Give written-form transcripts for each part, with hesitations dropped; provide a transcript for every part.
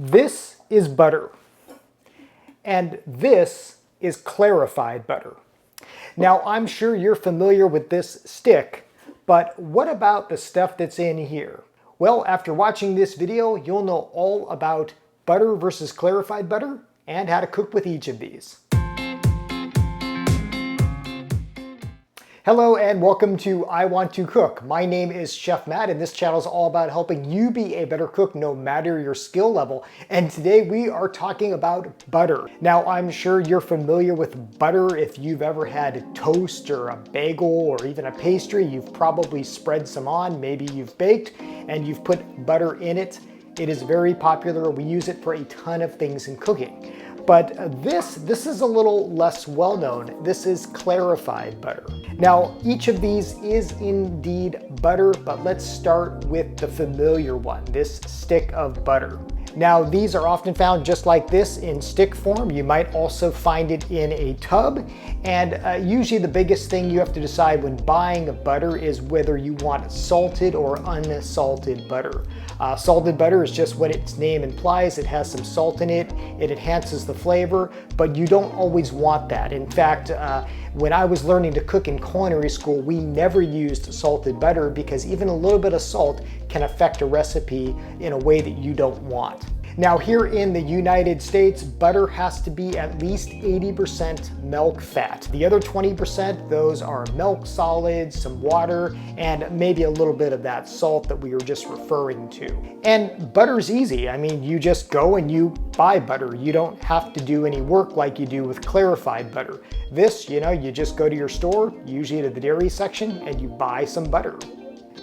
This is butter, and this is clarified butter. Now, I'm sure you're familiar with this stick, but what about the stuff that's in here? Well, after watching this video, you'll know all about butter versus clarified butter and how to cook with each of these. Hello and welcome to I Want to Cook. My name is Chef Matt and this channel is all about helping you be a better cook no matter your skill level. And today we are talking about butter. Now, I'm sure you're familiar with butter. If you've ever had toast or a bagel or even a pastry, you've probably spread some on. Maybe you've baked and you've put butter in it. It is very popular. We use it for a ton of things in cooking. But this is a little less well known. This is clarified butter. Now, each of these is indeed butter, but let's start with the familiar one, this stick of butter. Now, these are often found just like this in stick form. You might also find it in a tub. And usually the biggest thing you have to decide when buying butter is whether you want salted or unsalted butter. Salted butter is just what its name implies. It has some salt in it. It enhances the flavor, but you don't always want that. In fact, when I was learning to cook in culinary school, we never used salted butter because even a little bit of salt can affect a recipe in a way that you don't want. Now, here in the United States, butter has to be at least 80% milk fat. The other 20%, those are milk solids, some water, and maybe a little bit of that salt that we were just referring to. And butter's easy. I mean, you just go and you buy butter. You don't have to do any work like you do with clarified butter. This, you just go to your store, usually to the dairy section, and you buy some butter.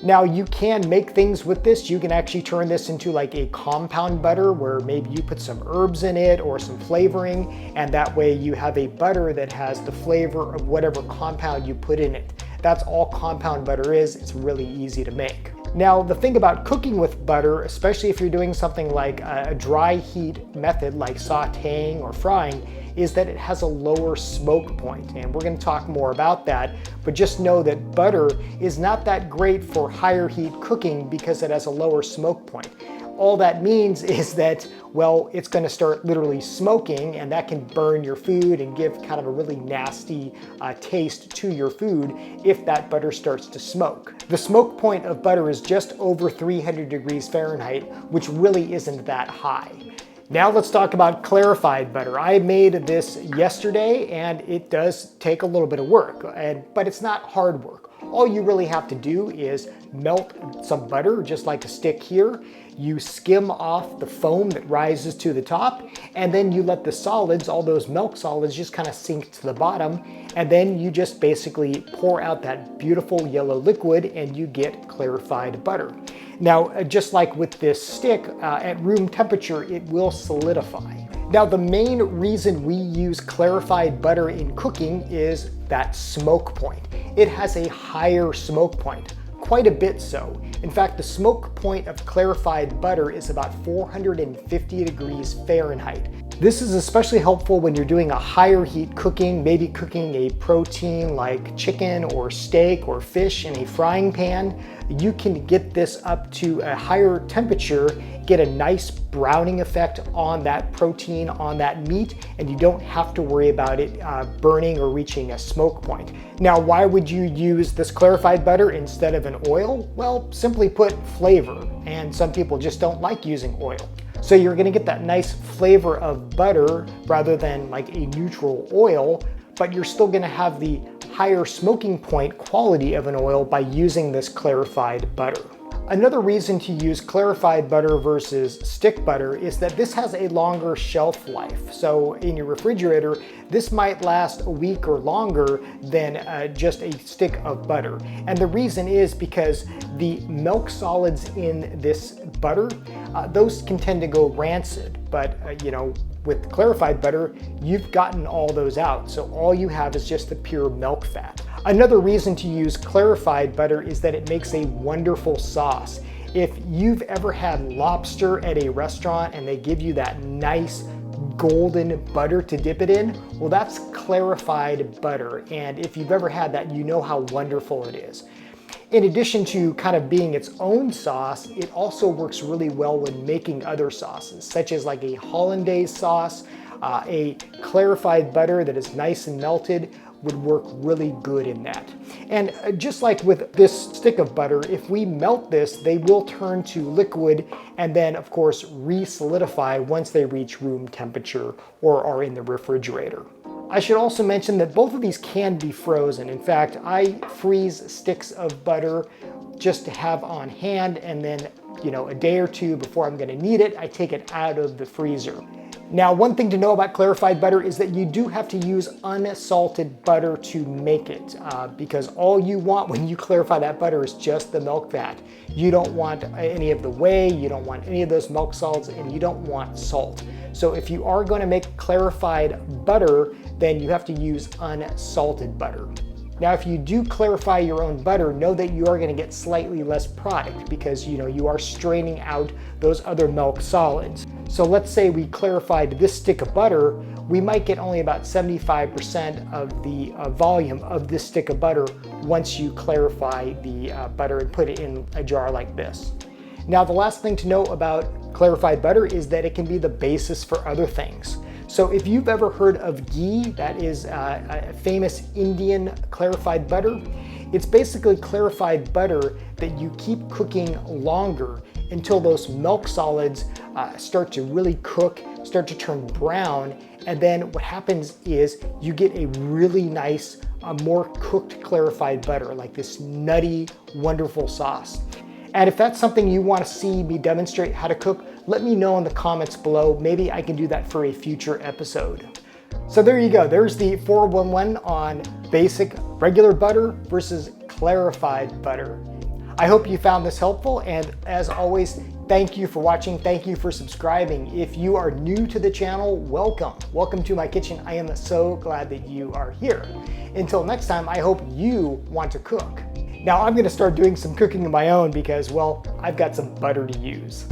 Now, you can make things with this. You can actually turn this into like a compound butter where maybe you put some herbs in it or some flavoring, and that way you have a butter that has the flavor of whatever compound you put in it. That's all compound butter is. It's really easy to make. Now, the thing about cooking with butter, especially if you're doing something like a dry heat method like sauteing or frying, is that it has a lower smoke point. And we're gonna talk more about that, but just know that butter is not that great for higher heat cooking because it has a lower smoke point. All that means is that, well, it's gonna start literally smoking, and that can burn your food and give kind of a really nasty taste to your food if that butter starts to smoke. The smoke point of butter is just over 300 degrees Fahrenheit, which really isn't that high. Now let's talk about clarified butter. I made this yesterday and it does take a little bit of work, but it's not hard work. All you really have to do is melt some butter, just like a stick here. You skim off the foam that rises to the top, and then you let the solids, all those milk solids, just kind of sink to the bottom, and then you just basically pour out that beautiful yellow liquid and you get clarified butter. Now, just like with this stick, at room temperature, it will solidify. Now, the main reason we use clarified butter in cooking is that smoke point. It has a higher smoke point, quite a bit so. In fact, the smoke point of clarified butter is about 450 degrees Fahrenheit. This is especially helpful when you're doing a higher heat cooking, maybe cooking a protein like chicken or steak or fish in a frying pan. You can get this up to a higher temperature, get a nice browning effect on that protein, on that meat, and you don't have to worry about it burning or reaching a smoke point. Now, why would you use this clarified butter instead of an oil? Well, simply put, flavor, and some people just don't like using oil. So you're gonna get that nice flavor of butter rather than like a neutral oil, but you're still gonna have the higher smoking point quality of an oil by using this clarified butter. Another reason to use clarified butter versus stick butter is that this has a longer shelf life. So in your refrigerator, this might last a week or longer than just a stick of butter. And the reason is because the milk solids in this butter, those can tend to go rancid, but with clarified butter, you've gotten all those out. So all you have is just the pure milk fat. Another reason to use clarified butter is that it makes a wonderful sauce. If you've ever had lobster at a restaurant and they give you that nice golden butter to dip it in, well, that's clarified butter. And if you've ever had that, you know how wonderful it is. In addition to kind of being its own sauce, it also works really well when making other sauces, such as like a hollandaise sauce, a clarified butter that is nice and melted would work really good in that. And just like with this stick of butter, if we melt this, they will turn to liquid and then of course re-solidify once they reach room temperature or are in the refrigerator. I should also mention that both of these can be frozen. In fact, I freeze sticks of butter just to have on hand, and then, a day or two before I'm gonna need it, I take it out of the freezer. Now, one thing to know about clarified butter is that you do have to use unsalted butter to make it, because all you want when you clarify that butter is just the milk fat. You don't want any of the whey, you don't want any of those milk solids, and you don't want salt. So if you are going to make clarified butter, then you have to use unsalted butter. Now, if you do clarify your own butter, know that you are going to get slightly less product because you are straining out those other milk solids. So let's say we clarified this stick of butter, we might get only about 75% of the volume of this stick of butter once you clarify the butter and put it in a jar like this. Now, the last thing to know about clarified butter is that it can be the basis for other things. So if you've ever heard of ghee, that is a famous Indian clarified butter. It's basically clarified butter that you keep cooking longer until those milk solids start to really cook, start to turn brown, and then what happens is you get a really nice, more cooked clarified butter, like this nutty, wonderful sauce. And if that's something you want to see me demonstrate how to cook, let me know in the comments below. Maybe I can do that for a future episode. So there you go. There's the 411 on basic regular butter versus clarified butter. I hope you found this helpful, and as always, thank you for watching. Thank you for subscribing. If you are new to the channel, welcome. Welcome to my kitchen. I am so glad that you are here. Until next time, I hope you want to cook. Now I'm going to start doing some cooking of my own because, well, I've got some butter to use.